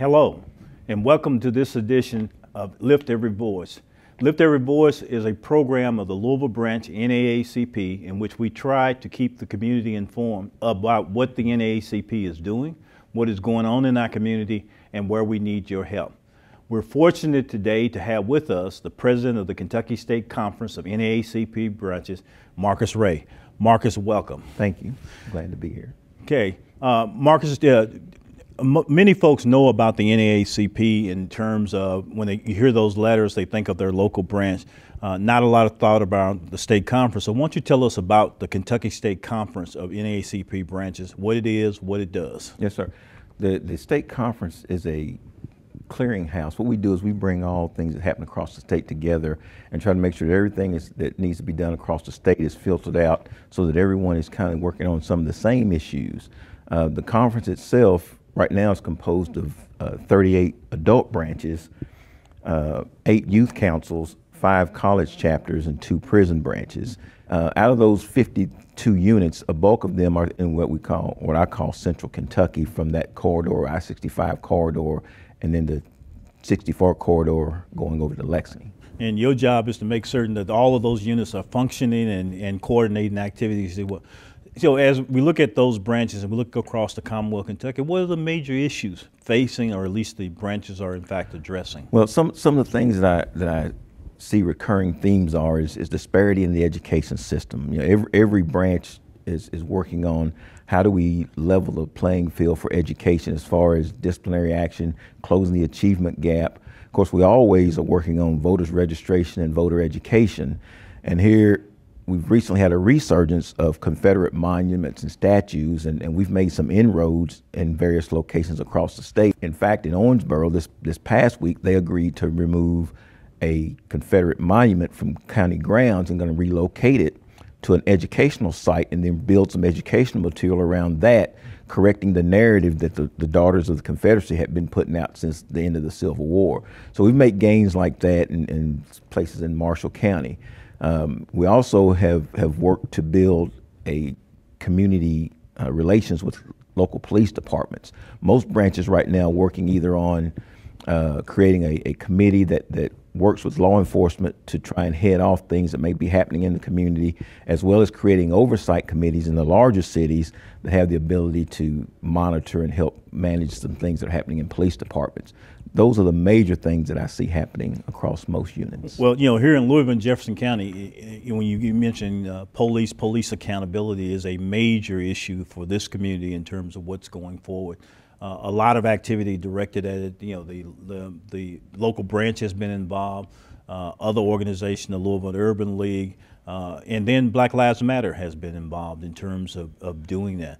Hello, and welcome to this edition of Lift Every Voice. Lift Every Voice is a program of the Louisville branch NAACP in which we try to keep the community informed about what the NAACP is doing, what is going on in our community, and where we need your help. We're fortunate today to have with us the president of the Kentucky State Conference of NAACP branches, Marcus Ray. Marcus, welcome. Thank you. Glad to be here. Okay. Marcus, many folks know about the NAACP in terms of when you hear those letters, they think of their local branch. Not a lot of thought about the state conference. So why don't you tell us about the Kentucky State Conference of NAACP branches, what it is, what it does? Yes, sir. The state conference is a clearinghouse. What we do is we bring all things that happen across the state together and try to make sure that everything that needs to be done across the state is filtered out so that everyone is kind of working on some of the same issues. The conference itself right now is composed of 38 adult branches, 8 youth councils, 5 college chapters, and 2 prison branches. Out of those 52 units, a bulk of them are in what I call Central Kentucky, from that corridor, I-65 corridor, and then the 64 corridor going over to Lexington. And your job is to make certain that all of those units are functioning and coordinating activities. So as we look at those branches and we look across the Commonwealth of Kentucky, what are the major issues facing, or at least the branches are in fact addressing? Well, some of the things that I see recurring themes is disparity in the education system. You know, every branch is working on how do we level the playing field for education as far as disciplinary action, closing the achievement gap. Of course, we always are working on voters registration and voter education. And here we've recently had a resurgence of Confederate monuments and statues, and we've made some inroads in various locations across the state. In fact, in Owensboro this past week, they agreed to remove a Confederate monument from county grounds and going to relocate it to an educational site and then build some educational material around that, correcting the narrative that the Daughters of the Confederacy had been putting out since the end of the Civil War. So we've made gains like that in places in Marshall County. We also have worked to build a community relations with local police departments. Most branches right now working either on creating a committee that works with law enforcement to try and head off things that may be happening in the community, as well as creating oversight committees in the larger cities that have the ability to monitor and help manage some things that are happening in police departments. Those are the major things that I see happening across most units. Well, you know, here in Louisville and Jefferson County, when you mentioned police accountability is a major issue for this community in terms of what's going forward. A lot of activity directed at it. You know, the local branch has been involved, other organizations, the Louisville Urban League, and then Black Lives Matter has been involved in terms of doing that.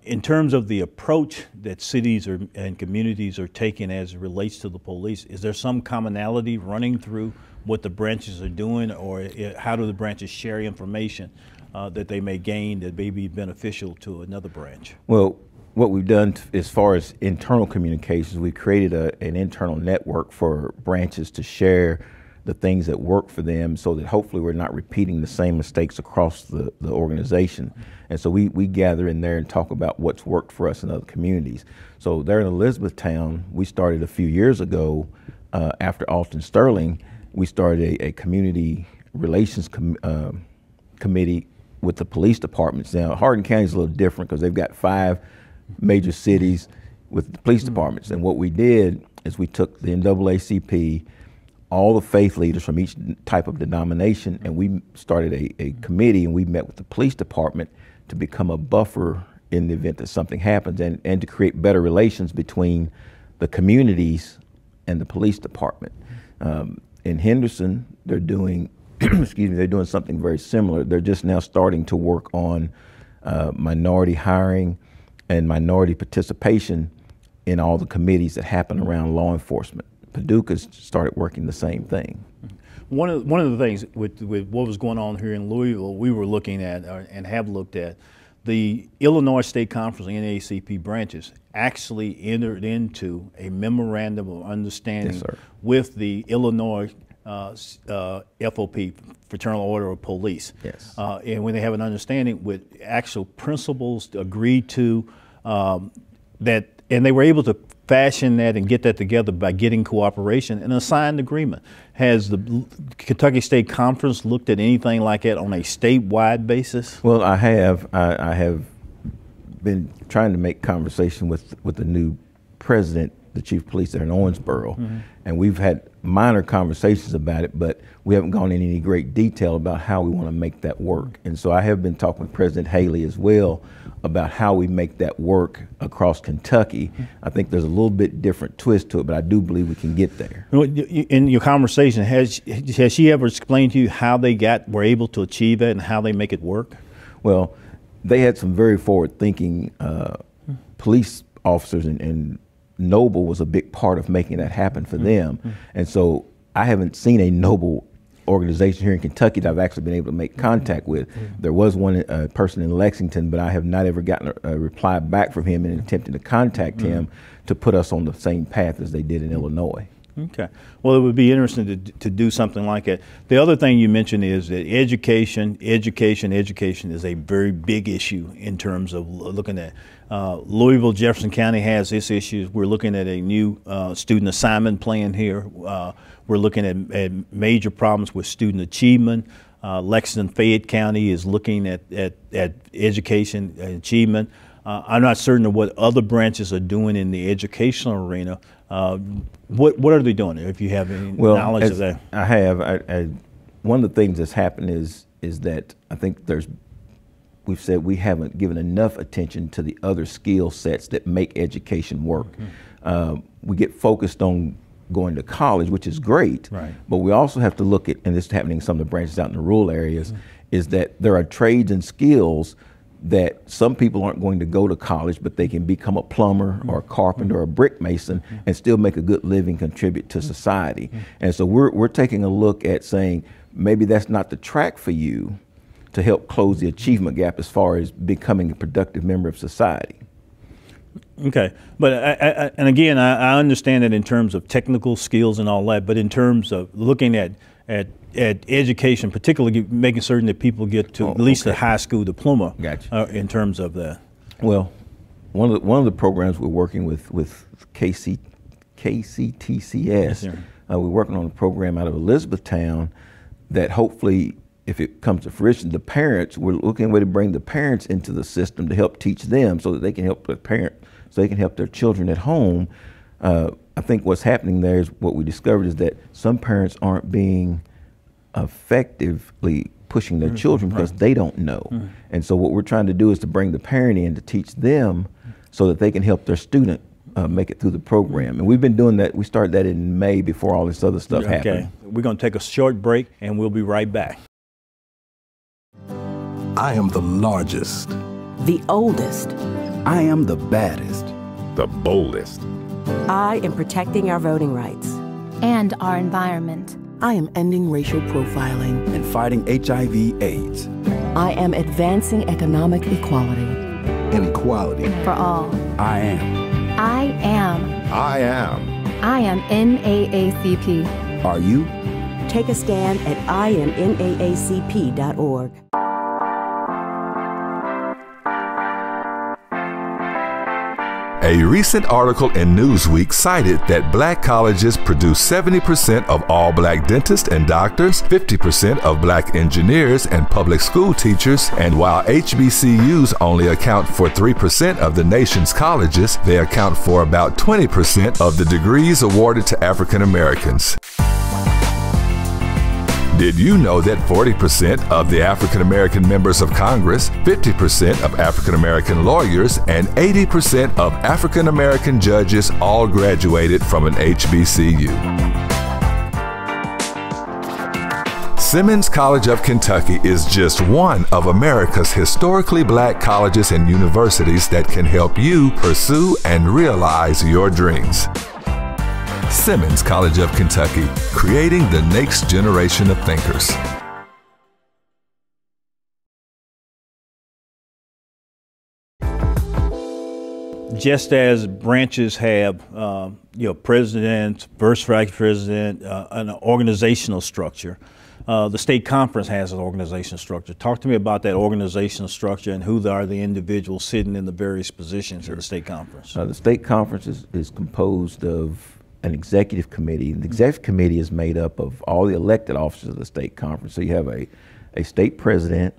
In terms of the approach that cities and communities are taking as it relates to the police, is there some commonality running through what the branches are doing, or how do the branches share information that they may gain that may be beneficial to another branch? Well, what we've done as far as internal communications, we created an internal network for branches to share the things that work for them, so that hopefully we're not repeating the same mistakes across the organization. And so we gather in there and talk about what's worked for us in other communities. So there in Elizabethtown, we started a few years ago, after Alton Sterling, we started a community relations committee with the police departments. Now, Hardin County is a little different because they've got 5 major cities with the police departments. And what we did is we took the NAACP, all the faith leaders from each type of denomination, and we started a committee, and we met with the police department to become a buffer in the event that something happens, and to create better relations between the communities and the police department. In Henderson, they're doing, excuse me, they're doing something very similar. They're just now starting to work on minority hiring and minority participation in all the committees that happen around law enforcement. Paducah's started working the same thing. One of the things with what was going on here in Louisville, we were looking at and have looked at, the Illinois State Conference NAACP branches actually entered into a memorandum of understanding with the Illinois FOP, Fraternal Order of Police. Yes. And when they have an understanding with actual principles agreed to, and they were able to fashion that and get that together by getting cooperation and a signed agreement. Has the Kentucky State Conference looked at anything like that on a statewide basis? Well, I have. I have been trying to make conversation with the new president, the chief of police there in Owensboro, and we've had minor conversations about it, but we haven't gone into any great detail about how we want to make that work. And so I have been talking with President Haley as well about how we make that work across Kentucky. I think there's a little bit different twist to it, but I do believe we can get there. In your conversation, has she ever explained to you how they were able to achieve that and how they make it work? Well, they had some very forward-thinking police officers, and Noble was a big part of making that happen for them. And so I haven't seen a Noble organization here in Kentucky that I've actually been able to make contact with. There was one person in Lexington, but I have not ever gotten a reply back from him in attempting to contact him to put us on the same path as they did in Illinois. Okay. Well, it would be interesting to do something like that. The other thing you mentioned is that education is a very big issue in terms of looking at Louisville, Jefferson County has this issue. We're looking at a new student assignment plan here. We're looking at major problems with student achievement. Lexington, Fayette County is looking at education and achievement. I'm not certain of what other branches are doing in the educational arena. What are they doing, if you have any knowledge of that? I have. One of the things that's happened is that I think we've said we haven't given enough attention to the other skill sets that make education work. We get focused on going to college, which is great, right, but we also have to look at, and this is happening in some of the branches out in the rural areas, is that there are trades and skills that some people aren't going to go to college, but they can become a plumber or a carpenter or a brick mason and still make a good living, contribute to society. And so we're taking a look at saying, maybe that's not the track for you to help close the achievement gap as far as becoming a productive member of society. Okay, but and again, I understand that in terms of technical skills and all that, but in terms of looking at education, particularly making certain that people get to at least a high school diploma. Gotcha. In terms of that. Well, one of the programs we're working with KCTCS, yes, we're working on a program out of Elizabethtown that hopefully, if it comes to fruition, the parents, we're looking at a way to bring the parents into the system to help teach them so that they can help the parent, so they can help their children at home. I think what's happening there is what we discovered is that some parents aren't being effectively pushing their children because they don't know. And so what we're trying to do is to bring the parent in to teach them so that they can help their student make it through the program. And we've been doing that. We started that in May before all this other stuff happened. Okay, we're going to take a short break and we'll be right back. I am the largest. The oldest. I am the baddest. The boldest. I am protecting our voting rights. And our environment. I am ending racial profiling and fighting HIV/AIDS. I am advancing economic equality. And equality. For all. I am. I am. I am. I am NAACP. Are you? Take a stand at IamNAACP.org. A recent article in Newsweek cited that black colleges produce 70% of all black dentists and doctors, 50% of black engineers and public school teachers, and while HBCUs only account for 3% of the nation's colleges, they account for about 20% of the degrees awarded to African Americans. Did you know that 40% of the African American members of Congress, 50% of African American lawyers, and 80% of African American judges all graduated from an HBCU? Simmons College of Kentucky is just one of America's historically black colleges and universities that can help you pursue and realize your dreams. Simmons College of Kentucky, creating the next generation of thinkers. Just as branches have, president, first vice president, an organizational structure, the state conference has an organizational structure. Talk to me about that organizational structure and who are the individuals sitting in the various positions of the state conference. The state conference is composed of an executive committee. The executive committee is made up of all the elected officers of the state conference. So you have a state president,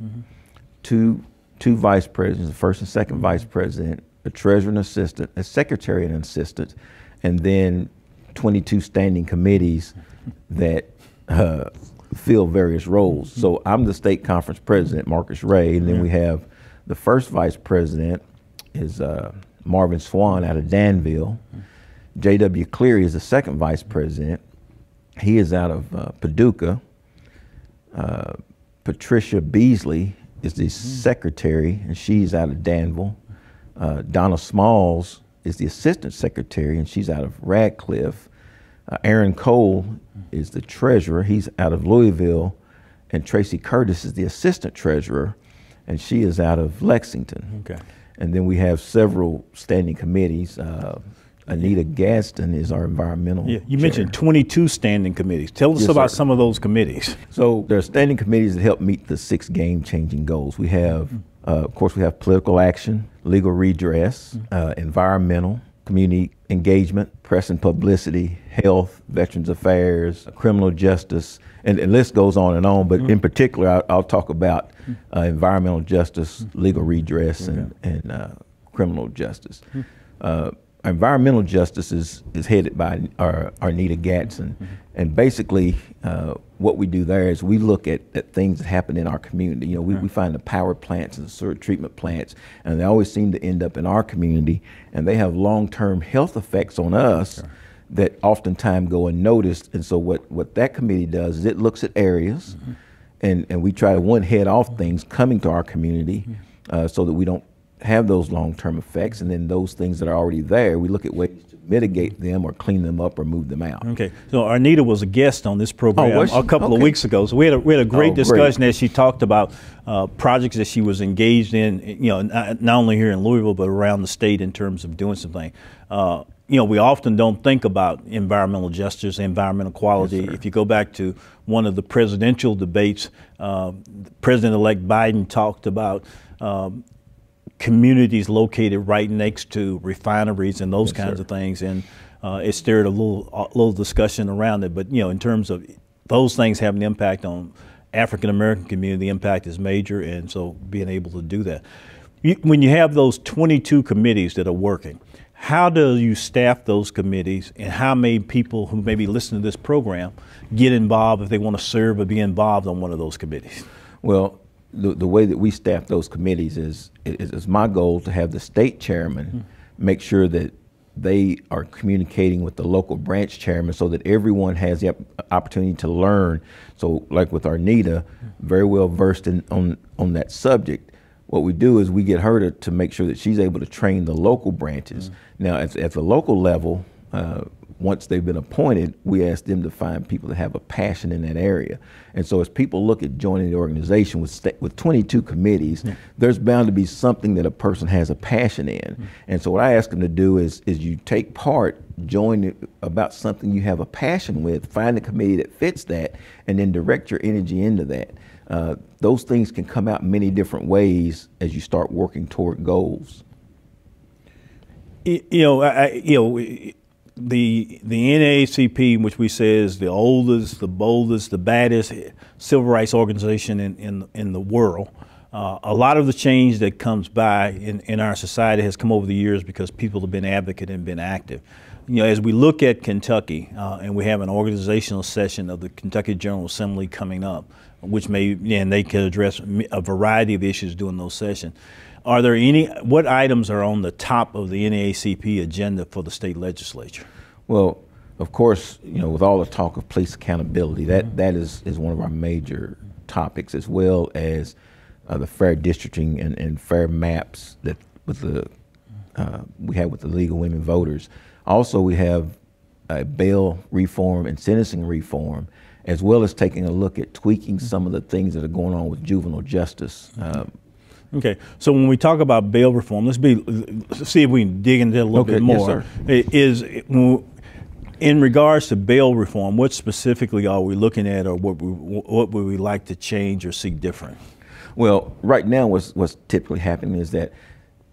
two vice presidents, the first and second vice president, a treasurer and assistant, a secretary and assistant, and then 22 standing committees that fill various roles. So I'm the state conference president, Marcus Ray, and then we have the first vice president is Marvin Swan out of Danville. J.W. Cleary is the second vice president. He is out of Paducah. Patricia Beasley is the secretary, and she's out of Danville. Donna Smalls is the assistant secretary, and she's out of Radcliffe. Aaron Cole is the treasurer. He's out of Louisville. And Tracy Curtis is the assistant treasurer, and she is out of Lexington. Okay. And then we have several standing committees. Anita Gaston is our environmental Yeah, you chair. mentioned 22 standing committees. Tell us Yes, about sir. some of those committees. So there are standing committees that help meet the 6 game-changing goals. We have, of course, we have political action, legal redress, environmental, community engagement, press and publicity, health, veterans affairs, criminal justice, and the list goes on. But in particular, I'll talk about environmental justice, legal redress, and criminal justice. Environmental justice is headed by Arnita Gatson, and basically what we do there is we look at things that happen in our community. You know, we find the power plants and the sewer treatment plants, and they always seem to end up in our community, and they have long-term health effects on us that oftentimes go unnoticed. And so what that committee does is it looks at areas, and we try to head off things coming to our community so that we don't have those long-term effects, and then those things that are already there, we look at ways to mitigate them or clean them up or move them out. Okay, so Arnita was a guest on this program was she? a couple of Okay. weeks ago. So we had a great Oh, discussion great. as she talked about projects that she was engaged in, you know, not only here in Louisville, but around the state in terms of doing something. You know, we often don't think about environmental justice, environmental quality. Yes, if you go back to one of the presidential debates, President-elect Biden talked about communities located right next to refineries and those kinds of things, and it stirred a little discussion around it. But you know, in terms of those things having an impact on African American community, the impact is major, and so being able to do that. When you have those 22 committees that are working, how do you staff those committees, and how many people who maybe listen to this program get involved if they want to serve or be involved on one of those committees? Well, the way that we staff those committees is my goal to have the state chairman make sure that they are communicating with the local branch chairman so that everyone has the opportunity to learn. So like with Arnita, very well versed on that subject, what we do is we get her to make sure that she's able to train the local branches. Now at the local level, once they've been appointed, we ask them to find people that have a passion in that area. And so as people look at joining the organization with 22 committees, there's bound to be something that a person has a passion in. And so what I ask them to do is you take part, join about something you have a passion with, find a committee that fits that, and then direct your energy into that. Those things can come out many different ways as you start working toward goals. The NAACP, which we say is the oldest, the boldest, the baddest civil rights organization in the world, a lot of the change that comes by in our society has come over the years because people have been advocate and been active. You know, as we look at Kentucky, and we have an organizational session of the Kentucky General Assembly coming up, which they can address a variety of issues during those sessions. Are there what items are on the top of the NAACP agenda for the state legislature? Well, of course, you know, with all the talk of police accountability, that is one of our major topics, as well as the fair districting and fair maps that we have with the League of Women Voters. Also, we have bail reform and sentencing reform, as well as taking a look at tweaking some of the things that are going on with juvenile justice. Okay, so when we talk about bail reform, let's see if we can dig into it a little bit more. Yes, sir. In regards to bail reform, what specifically are we looking at, or what would we like to change or see different? Well, right now what's typically happening is that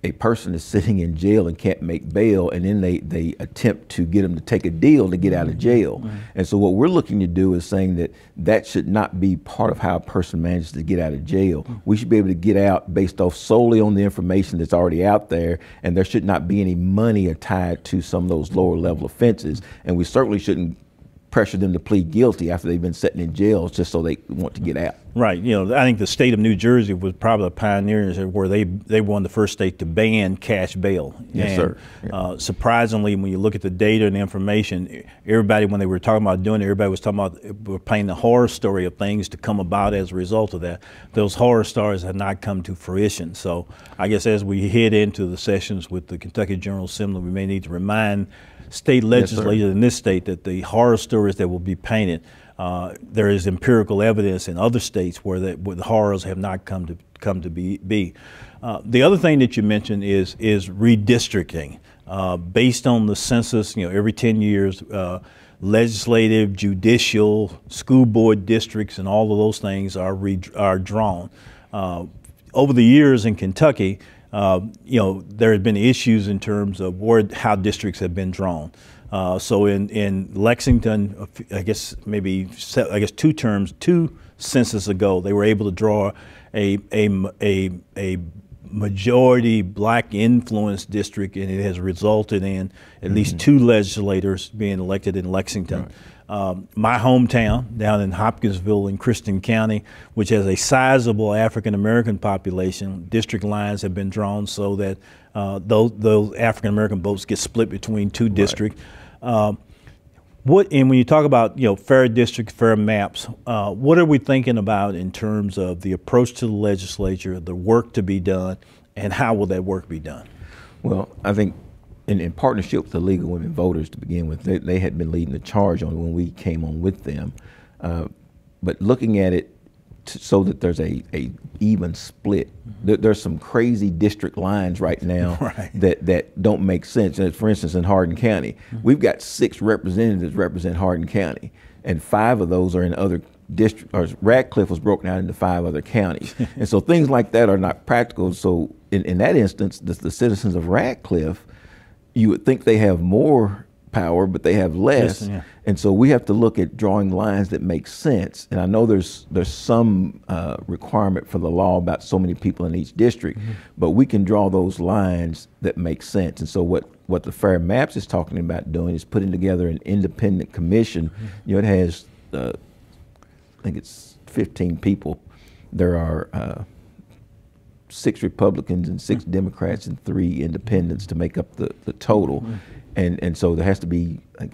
a person is sitting in jail and can't make bail, and then they attempt to get them to take a deal to get out of jail. And so what we're looking to do is saying that should not be part of how a person manages to get out of jail. We should be able to get out based off solely on the information that's already out there, and there should not be any money tied to some of those lower level offenses. And we certainly shouldn't pressure them to plead guilty after they've been sitting in jail just so they want to get out. Right. You know, I think the state of New Jersey was probably the pioneers where they were one of the first states to ban cash bail. Yes, and, sir. Yeah. Surprisingly, when you look at the data and the information, everybody, when they were talking about doing it, everybody was talking about, we're painting the horror story of things to come about as a result of that. Those horror stories have not come to fruition. So I guess as we head into the sessions with the Kentucky General Assembly, we may need to remind state legislators in this state that the horror stories that will be painted, there is empirical evidence in other states where the horrors have not come to be. The other thing that you mentioned is redistricting. Based on the census, you know, every 10 years, legislative, judicial, school board districts, and all of those things are drawn. Over the years in Kentucky, you know, there have been issues in terms of how districts have been drawn. So in Lexington, I guess two census ago, they were able to draw a majority black influenced district, and it has resulted in at least 2 legislators being elected in Lexington. Right. My hometown down in Hopkinsville in Christian County, which has a sizable African-American population, district lines have been drawn so that those African-American votes get split between 2 districts. And when you talk about, you know, fair districts, fair maps, what are we thinking about in terms of the approach to the legislature, the work to be done, and how will that work be done? Well, I think in partnership with the League of Women Voters to begin with, they had been leading the charge on it when we came on with them. But looking at it so that there's a even split. There's some crazy district lines right now that don't make sense. And for instance, in Hardin County, we've got 6 representatives represent Hardin County, and 5 of those are in other districts. Or Radcliffe was broken out into 5 other counties. And so things like that are not practical. So in that instance, the citizens of Radcliffe, you would think they have more power, but they have less. Yes, yeah. And so we have to look at drawing lines that make sense. And I know there's some requirement for the law about so many people in each district, but we can draw those lines that make sense. And so what the Fair Maps is talking about doing is putting together an independent commission. You know, it has, I think it's 15 people. There are 6 Republicans and 6 Democrats and 3 independents to make up the total. And so there has to be like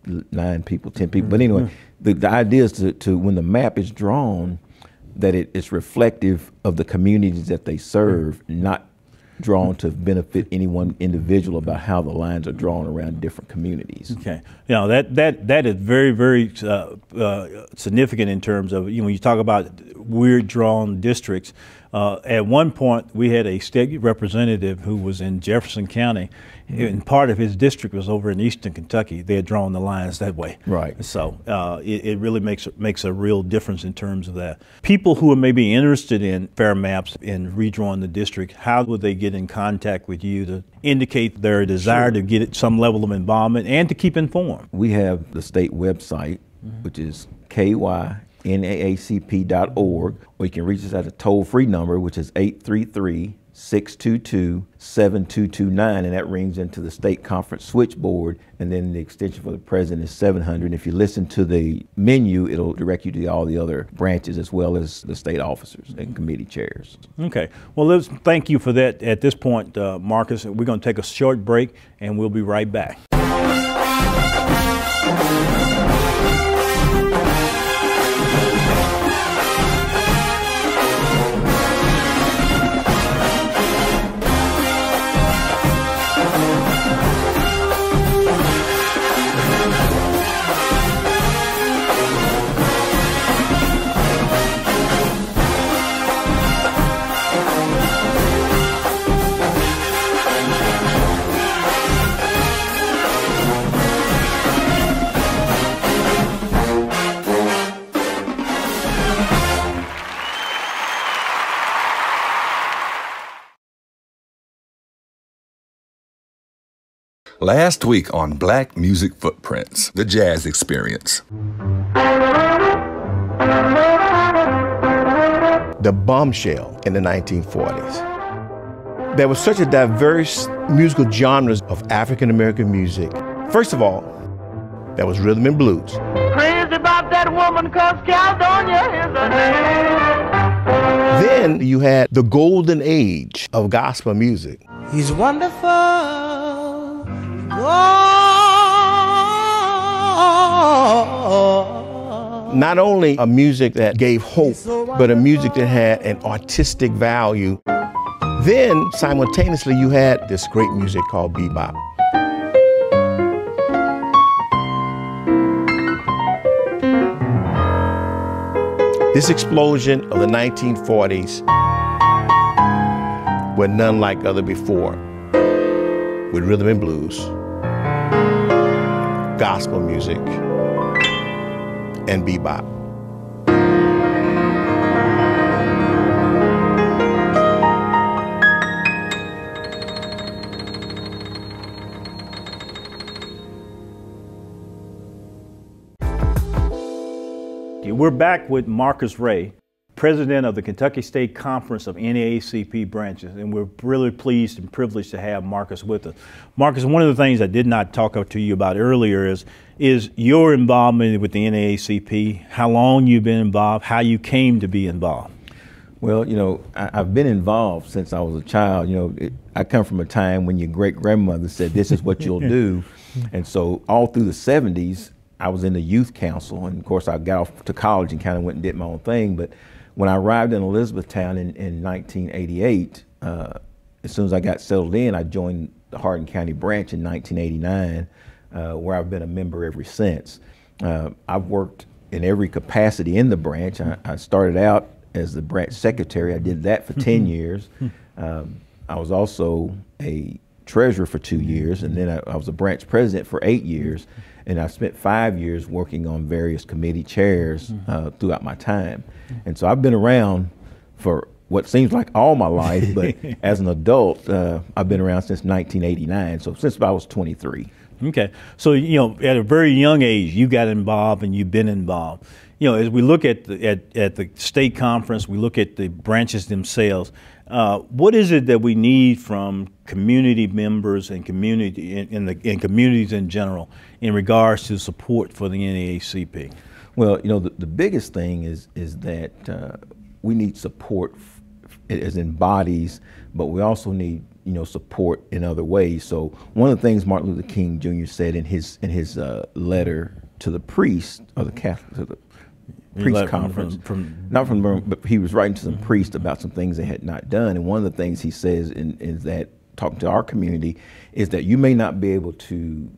9 people, 10 people. But anyway, the idea is to when the map is drawn, that it's reflective of the communities that they serve, not drawn to benefit any one individual about how the lines are drawn around different communities. Okay, you know, that is very, very significant in terms of, you know, when you talk about weird drawn districts. At one point, we had a state representative who was in Jefferson County, and part of his district was over in eastern Kentucky. They had drawn the lines that way. Right. So it really makes a real difference in terms of that. People who are maybe interested in Fair Maps and redrawing the district, how would they get in contact with you to indicate their desire to get some level of involvement and to keep informed? We have the state website, which is kynaacp.org, or you can reach us at a toll-free number, which is 833-622-7229, and that rings into the state conference switchboard, and then the extension for the president is 700. And if you listen to the menu, it'll direct you to all the other branches as well as the state officers and committee chairs. Okay. Well, let's thank you for that. At this point, Marcus, we're going to take a short break, and we'll be right back. Last week on Black Music Footprints, the Jazz Experience. The bombshell in the 1940s. There was such a diverse musical genres of African American music. First of all, there was rhythm and blues. Crazy about that woman 'cause Caledonia is her name. Then you had the golden age of gospel music. He's wonderful. Not only a music that gave hope, but a music that had an artistic value. Then, simultaneously, you had this great music called bebop. This explosion of the 1940s were none like other before, with rhythm and blues, gospel music, and bebop. We're back with Marcus Ray, president of the Kentucky State Conference of NAACP branches, and we're really pleased and privileged to have Marcus with us. Marcus, one of the things I did not talk to you about earlier is your involvement with the NAACP, how long you've been involved, how you came to be involved. Well, you know, I've been involved since I was a child. You know, I come from a time when your great-grandmother said, this is what you'll do. And so all through the 70s, I was in the youth council, and of course I got off to college and kind of went and did my own thing. But when I arrived in Elizabethtown in 1988, as soon as I got settled in, I joined the Hardin County branch in 1989, where I've been a member ever since. I've worked in every capacity in the branch. I started out as the branch secretary. I did that for 10 years. I was also a treasurer for 2 years, and then I was a branch president for 8 years. And I spent 5 years working on various committee chairs throughout my time. And so I've been around for what seems like all my life, but as an adult, I've been around since 1989, so since I was 23. Okay, so you know, at a very young age, you got involved and you've been involved. You know, as we look at the state conference, we look at the branches themselves. What is it that we need from community members and communities in general in regards to support for the NAACP? Well, you know, the biggest thing is that we need support as in bodies, but we also need, you know, support in other ways. So one of the things Martin Luther King Jr. said in his letter to the priest, or the Catholic, to the priest conference, not from the, but he was writing to some priests about some things they had not done. And one of the things he says is that, talking to our community, is that you may not be able to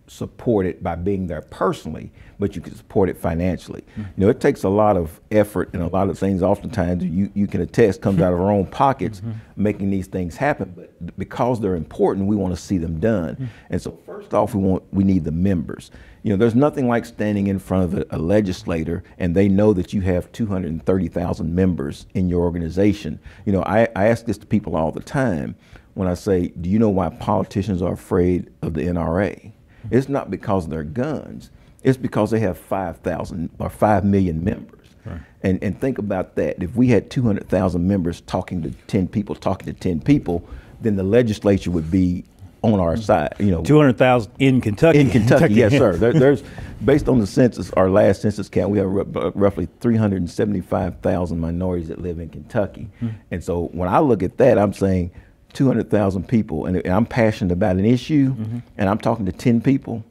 support it by being there personally, but you can support it financially. You know, it takes a lot of effort, and a lot of things oftentimes you can attest comes out of our own pockets making these things happen, but because they're important, we want to see them done. And so first off, we need the members. You know, there's nothing like standing in front of a legislator and they know that you have 230,000 members in your organization. You know, I ask this to people all the time when I say, do you know why politicians are afraid of the NRA? It's not because of their guns. It's because they have 5,000 or 5 million members. Right. And think about that. If we had 200,000 members talking to 10 people, then the legislature would be on our side. You know, 200,000 in Kentucky. In Kentucky, yes, sir. There's, based on the census, our last census count, we have roughly 375,000 minorities that live in Kentucky. And so when I look at that, I'm saying 200,000 people, and I'm passionate about an issue, and I'm talking to 10 people,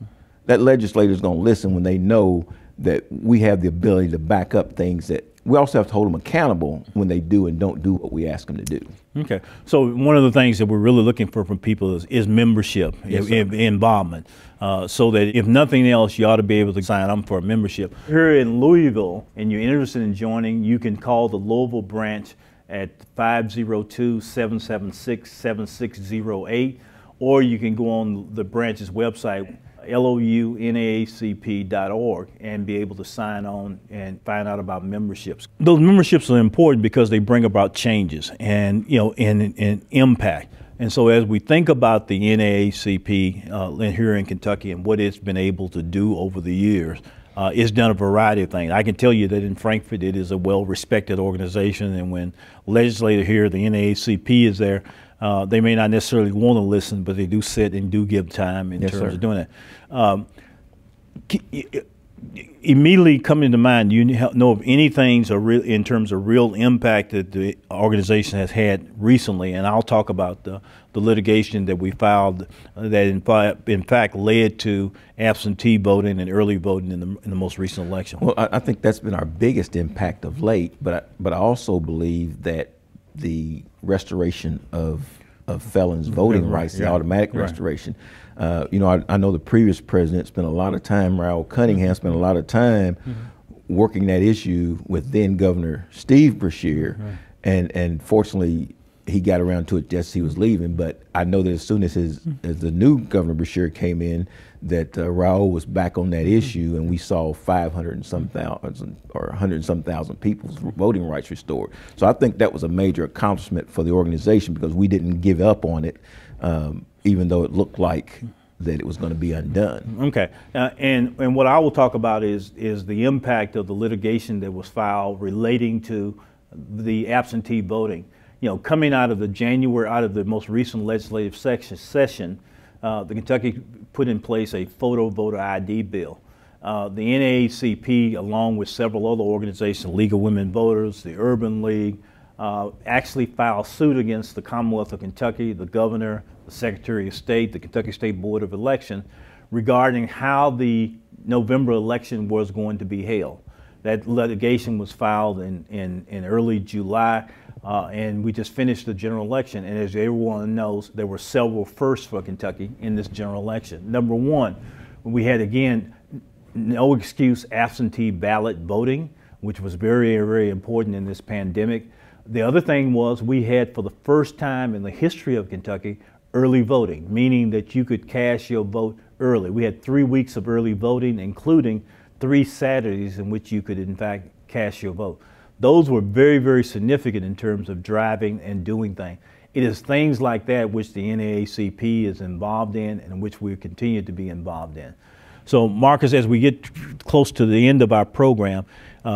that legislator is going to listen when they know that we have the ability to back up things that we also have to hold them accountable when they do and don't do what we ask them to do. Okay. So one of the things that we're really looking for from people is membership, involvement, so that if nothing else, you ought to be able to sign up for a membership. Here in Louisville, and you're interested in joining, you can call the Louisville branch at 502-776-7608, or you can go on the branch's website, lounaacp.org, and be able to sign on and find out about memberships. Those memberships are important because they bring about changes and, you know, and impact. And so as we think about the NAACP here in Kentucky and what it's been able to do over the years, it's done a variety of things. I can tell you that in Frankfort it is a well-respected organization, and when legislators here, the NAACP is there, they may not necessarily want to listen, but they do sit and do give time in terms of doing that. Immediately coming to mind, do you know of anything in terms of real impact that the organization has had recently? And I'll talk about the litigation that we filed that in fact led to absentee voting and early voting in the most recent election. Well, I think that's been our biggest impact of late, but I also believe that the restoration of felons' voting rights, the automatic restoration. You know, I know the previous president spent a lot of time, Raul Cunningham spent a lot of time working that issue with then Governor Steve Beshear, and fortunately he got around to it just as he was leaving. But I know that as soon as the new Governor Beshear came in, that Raul was back on that issue, and we saw 500 and some thousand or 100 and some thousand people's voting rights restored. So I think that was a major accomplishment for the organization, because we didn't give up on it, even though it looked like that it was going to be undone. Okay, and what I will talk about is the impact of the litigation that was filed relating to the absentee voting. You know, coming out of the most recent legislative session, the Kentucky put in place a photo voter ID bill. The NAACP, along with several other organizations, League of Women Voters, the Urban League, actually filed suit against the Commonwealth of Kentucky, the governor, the Secretary of State, the Kentucky State Board of Election, regarding how the November election was going to be held. That litigation was filed in early July, and we just finished the general election. And as everyone knows, there were several firsts for Kentucky in this general election. Number one, we had, again, no excuse absentee ballot voting, which was very, very important in this pandemic. The other thing was we had, for the first time in the history of Kentucky, early voting, meaning that you could cast your vote early. We had 3 weeks of early voting, including 3 Saturdays in which you could, in fact, cast your vote. Those were very, very significant in terms of driving and doing things. It is things like that which the NAACP is involved in and which we continue to be involved in. So, Marcus, as we get close to the end of our program,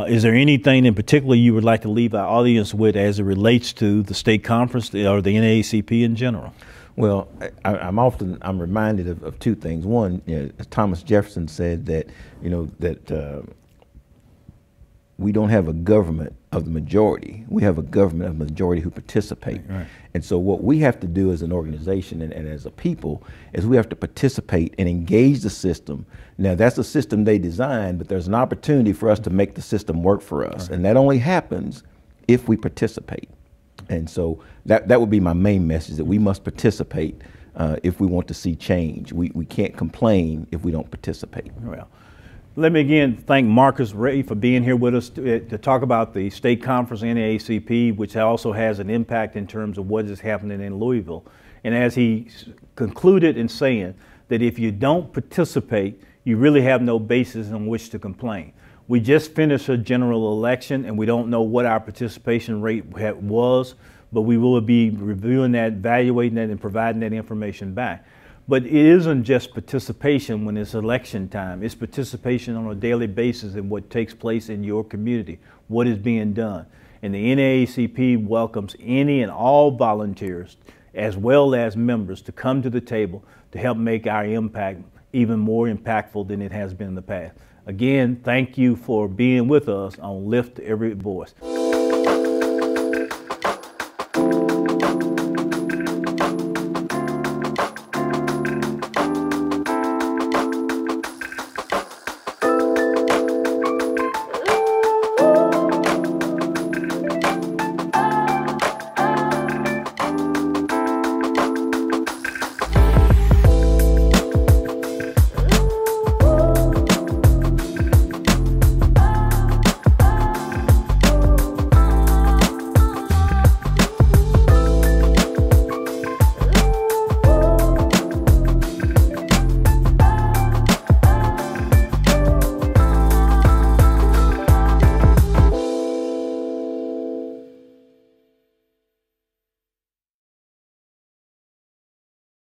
is there anything in particular you would like to leave our audience with as it relates to the state conference or the NAACP in general? Well, I'm reminded of 2 things. One, you know, Thomas Jefferson said that, you know, that we don't have a government of the majority. We have a government of the majority who participate. Right. And so what we have to do as an organization and as a people is we have to participate and engage the system. Now, that's a system they designed, but there's an opportunity for us to make the system work for us. Right. And that only happens if we participate. And so that would be my main message, that we must participate if we want to see change. We can't complain if we don't participate. Well, let me again thank Marcus Ray for being here with us to talk about the state conference NAACP, which also has an impact in terms of what is happening in Louisville. And as he concluded in saying that if you don't participate, you really have no basis on which to complain. We just finished a general election, and we don't know what our participation rate was, but we will be reviewing that, evaluating that, and providing that information back. But it isn't just participation when it's election time. It's participation on a daily basis in what takes place in your community, what is being done. And the NAACP welcomes any and all volunteers, as well as members, to come to the table to help make our impact even more impactful than it has been in the past. Again, thank you for being with us on Lift Every Voice.